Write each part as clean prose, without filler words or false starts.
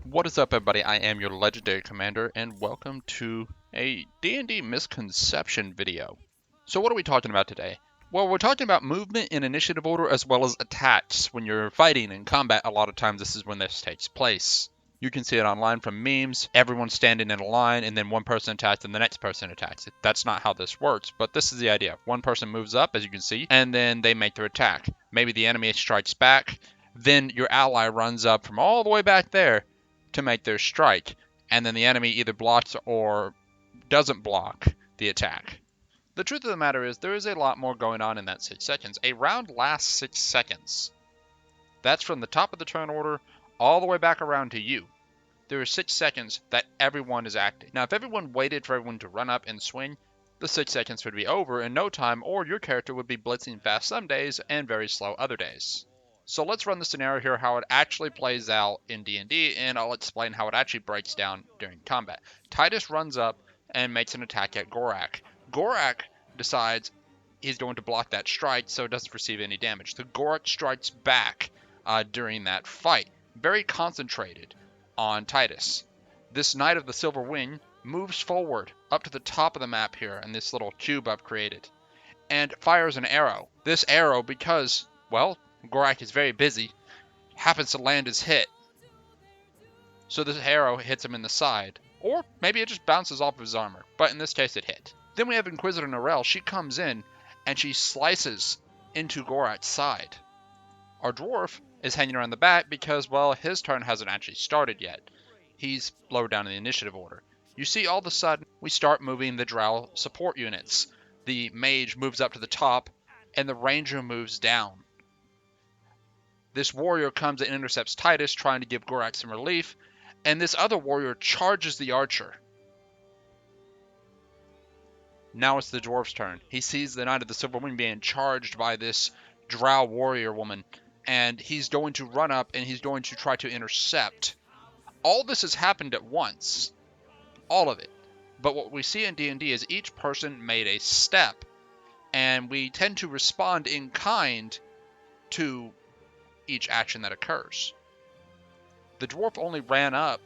What is up, everybody? I am your legendary commander, and welcome to a D&D misconception video. So what are we talking about today? Well, we're talking about movement in initiative order as well as attacks. When you're fighting in combat, a lot of times this is when this takes place. You can see it online from memes, everyone standing in a line, and then one person attacks and the next person attacks. That's not how this works, but this is the idea. One person moves up, as you can see, and then they make their attack. Maybe the enemy strikes back, then your ally runs up from all the way back there to make their strike, and then the enemy either blocks or doesn't block the attack. The truth of the matter is there is a lot more going on in that 6 seconds. A round lasts 6 seconds. That's from the top of the turn order all the way back around to you. There are 6 seconds that everyone is acting. Now, if everyone waited for everyone to run up and swing, the 6 seconds would be over in no time, or your character would be blitzing fast some days and very slow other days. So let's run the scenario here, how it actually plays out in D&D, and I'll explain how it actually breaks down during combat. Titus runs up and makes an attack at Gorak. Gorak decides he's going to block that strike so it doesn't receive any damage. The Gorak strikes back during that fight, very concentrated on Titus. This Knight of the Silver Wing moves forward up to the top of the map here in this little cube I've created and fires an arrow. This arrow, because, well, Gorak is very busy, happens to land his hit. So this arrow hits him in the side. Or maybe it just bounces off of his armor, but in this case it hit. Then we have Inquisitor Norel. She comes in and she slices into Gorak's side. Our dwarf is hanging around the back because, well, his turn hasn't actually started yet. He's lower down in the initiative order. You see, all of a sudden, we start moving the drow support units. The mage moves up to the top, and the ranger moves down. This warrior comes and intercepts Titus, trying to give Gorak some relief, and this other warrior charges the archer. Now it's the dwarf's turn. He sees the Knight of the Silver Wing being charged by this drow warrior woman, and he's going to run up and he's going to try to intercept. All this has happened at once. All of it. But what we see in D&D is each person made a step, and we tend to respond in kind to each action that occurs. The dwarf only ran up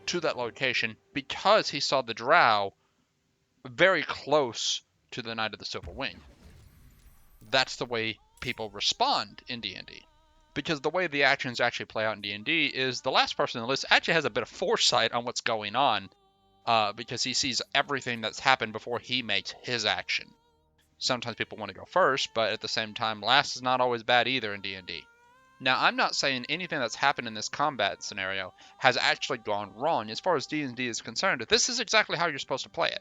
to that location because he saw the drow very close to the Knight of the Silver Wing. That's the way people respond in D&D. Because the way the actions actually play out in D&D is the last person on the list actually has a bit of foresight on what's going on, because he sees everything that's happened before he makes his action. Sometimes people want to go first, but at the same time, last is not always bad either in D&D. Now, I'm not saying anything that's happened in this combat scenario has actually gone wrong. As far as D&D is concerned, this is exactly how you're supposed to play it.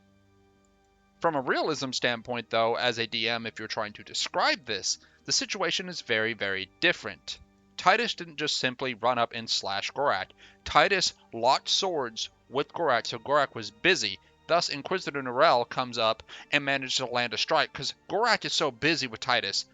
From a realism standpoint, though, as a DM, if you're trying to describe this, the situation is very, very different. Titus didn't just simply run up and slash Gorak. Titus locked swords with Gorak, so Gorak was busy. Thus, Inquisitor Norel comes up and manages to land a strike, because Gorak is so busy with Titus,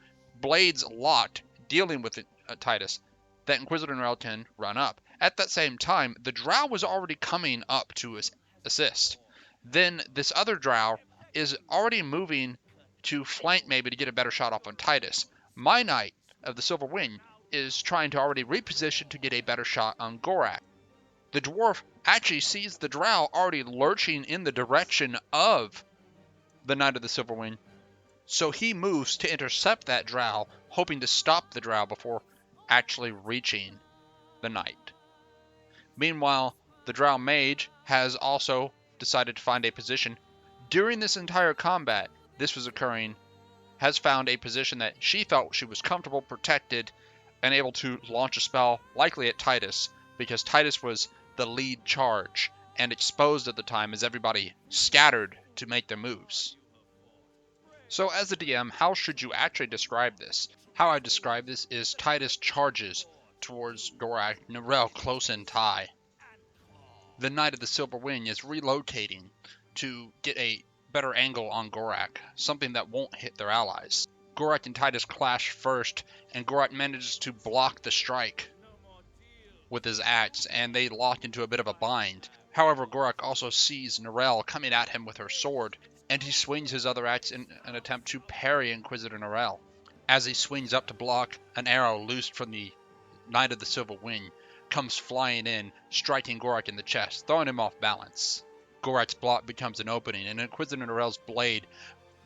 blades locked, dealing with Titus, that Inquisitor Norel can run up. At that same time, the drow was already coming up to assist. Then this other drow is already moving to flank, maybe to get a better shot off on Titus. My Knight of the Silver Wing is trying to already reposition to get a better shot on Gorak. The dwarf actually sees the drow already lurching in the direction of the Knight of the Silver Wing, so he moves to intercept that drow, hoping to stop the drow before actually reaching the knight. Meanwhile, the drow mage has also decided to find a position. During this entire combat, this was occurring, has found a position that she felt she was comfortable, protected, and able to launch a spell, likely at Titus, because Titus was the lead charge and exposed at the time as everybody scattered to make their moves. So as a DM, how should you actually describe this? How I describe this is Titus charges towards Gorak, Norel close in tie. The Knight of the Silver Wing is relocating to get a better angle on Gorak, something that won't hit their allies. Gorak and Titus clash first, and Gorak manages to block the strike with his axe, and they lock into a bit of a bind. However, Gorak also sees Norel coming at him with her sword, and he swings his other axe in an attempt to parry Inquisitor Norel. As he swings up to block, an arrow loosed from the Knight of the Silver Wing comes flying in, striking Gorak in the chest, throwing him off balance. Gorak's block becomes an opening, and Inquisitor Norell's blade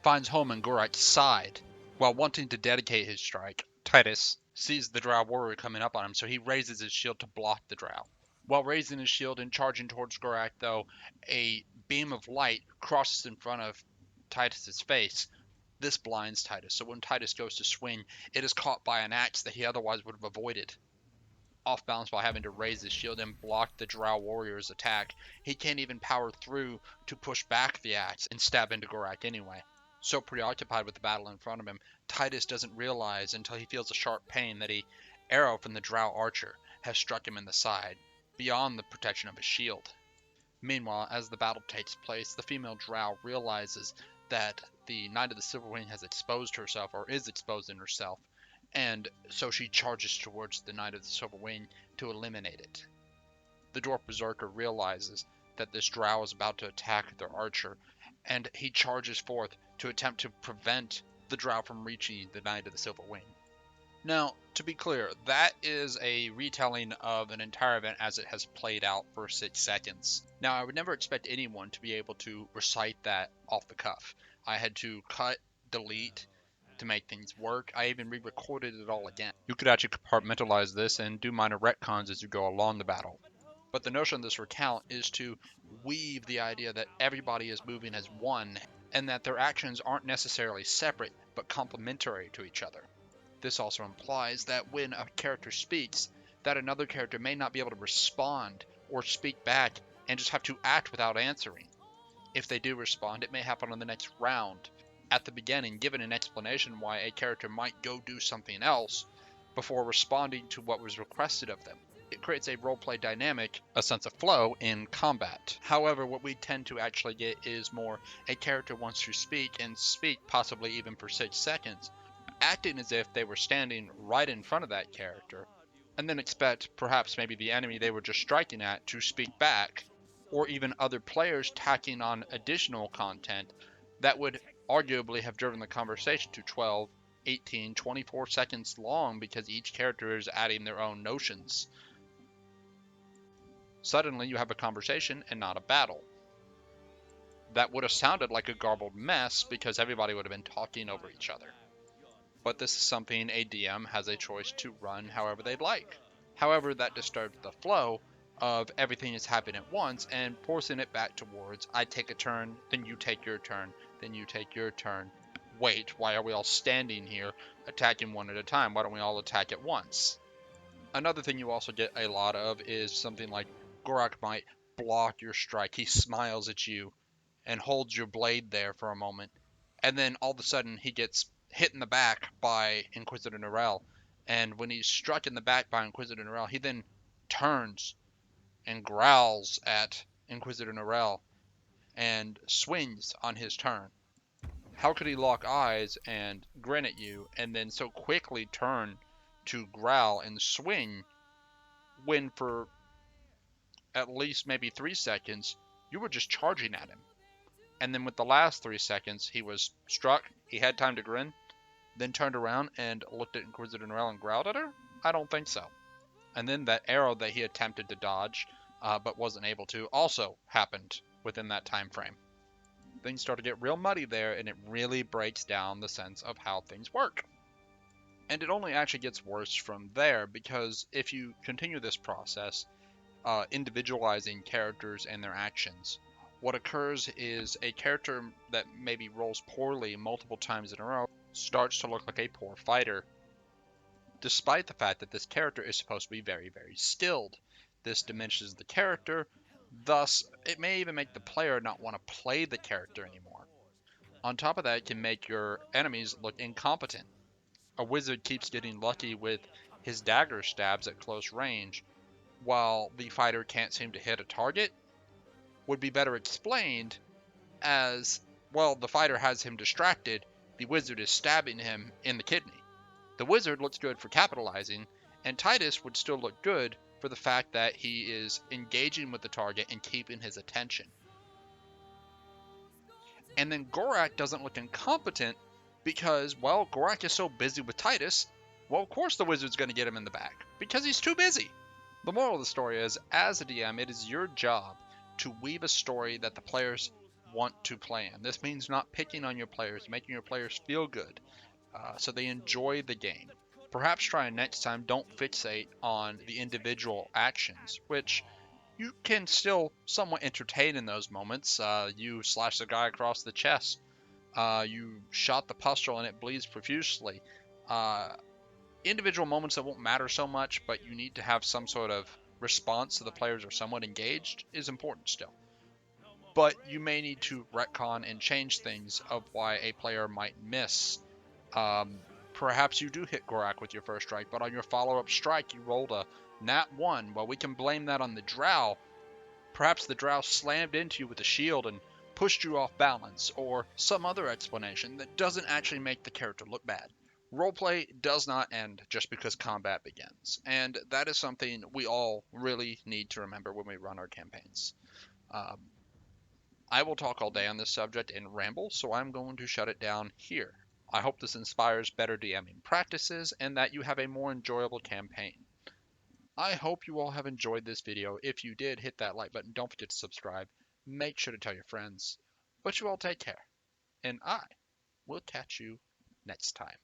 finds home in Gorak's side. While wanting to dedicate his strike, Titus sees the Drow warrior coming up on him, so he raises his shield to block the Drow. While raising his shield and charging towards Gorak, though, a beam of light crosses in front of Titus's face. This blinds Titus, so when Titus goes to swing, it is caught by an axe that he otherwise would have avoided. Off balance by having to raise his shield and block the Drow warrior's attack, he can't even power through to push back the axe and stab into Gorak anyway. So preoccupied with the battle in front of him, Titus doesn't realize until he feels a sharp pain that an arrow from the Drow archer has struck him in the side, beyond the protection of his shield. Meanwhile, as the battle takes place, the female Drow realizes that the Knight of the Silver Wing has exposed herself, or is exposing herself, and so she charges towards the Knight of the Silver Wing to eliminate it. The Dwarf Berserker realizes that this Drow is about to attack their archer, and he charges forth to attempt to prevent the Drow from reaching the Knight of the Silver Wing. Now, to be clear, that is a retelling of an entire event as it has played out for 6 seconds. Now, I would never expect anyone to be able to recite that off the cuff. I had to cut, delete, to make things work. I even re-recorded it all again. You could actually compartmentalize this and do minor retcons as you go along the battle. But the notion of this recount is to weave the idea that everybody is moving as one, and that their actions aren't necessarily separate, but complementary to each other. This also implies that when a character speaks, that another character may not be able to respond or speak back and just have to act without answering. If they do respond, it may happen on the next round. At the beginning, given an explanation why a character might go do something else before responding to what was requested of them. It creates a roleplay dynamic, a sense of flow in combat. However, what we tend to actually get is more a character wants to speak and speak possibly even for 6 seconds, acting as if they were standing right in front of that character, and then expect perhaps maybe the enemy they were just striking at to speak back, or even other players tacking on additional content that would arguably have driven the conversation to 12, 18, 24 seconds long because each character is adding their own notions. Suddenly you have a conversation and not a battle. That would have sounded like a garbled mess because everybody would have been talking over each other. But this is something a DM has a choice to run however they'd like. However, that disturbs the flow of everything is happening at once and forcing it back towards I take a turn, then you take your turn, then you take your turn. Wait, why are we all standing here attacking one at a time? Why don't we all attack at once? Another thing you also get a lot of is something like Gorak might block your strike. He smiles at you and holds your blade there for a moment. And then all of a sudden he gets hit in the back by Inquisitor Norell. And when he's struck in the back by Inquisitor Norell, he then turns and growls at Inquisitor Norell and swings on his turn. How could he lock eyes and grin at you and then so quickly turn to growl and swing when for at least maybe 3 seconds you were just charging at him? And then with the last 3 seconds he was struck, he had time to grin, then turned around and looked at Inquisitor Norell and growled at her? I don't think so. And then that arrow that he attempted to dodge but wasn't able to also happened within that time frame. Things start to get real muddy there, and it really breaks down the sense of how things work. And it only actually gets worse from there, because if you continue this process, individualizing characters and their actions, what occurs is a character that maybe rolls poorly multiple times in a row starts to look like a poor fighter, despite the fact that this character is supposed to be very, very skilled. This diminishes the character, thus it may even make the player not want to play the character anymore. On top of that, it can make your enemies look incompetent. A wizard keeps getting lucky with his dagger stabs at close range, while the fighter can't seem to hit a target. Would be better explained as, well, the fighter has him distracted, the wizard is stabbing him in the kidney. The wizard looks good for capitalizing, and Titus would still look good for the fact that he is engaging with the target and keeping his attention. And then Gorak doesn't look incompetent because, well, Gorak is so busy with Titus, well, of course the wizard's going to get him in the back because he's too busy. The moral of the story is, as a DM, it is your job to weave a story that the players want to play in. This means not picking on your players, making your players feel good, so they enjoy the game. Perhaps try next time, don't fixate on the individual actions, which you can still somewhat entertain in those moments. You slash the guy across the chest. You shot the pustule and it bleeds profusely. Uh, Individual moments that won't matter so much, but you need to have some sort of response so the players are somewhat engaged is important still. But you may need to retcon and change things of why a player might miss. Um, Perhaps you do hit Gorak with your first strike, but on your follow-up strike you rolled a nat 1. Well, we can blame that on the drow. Perhaps the drow slammed into you with a shield and pushed you off balance, or some other explanation that doesn't actually make the character look bad. Roleplay does not end just because combat begins, and that is something we all really need to remember when we run our campaigns. Um, I will talk all day on this subject and ramble, so I'm going to shut it down here. I hope this inspires better DMing practices and that you have a more enjoyable campaign. I hope you all have enjoyed this video. If you did, hit that like button. Don't forget to subscribe. Make sure to tell your friends. But you all take care, and I will catch you next time.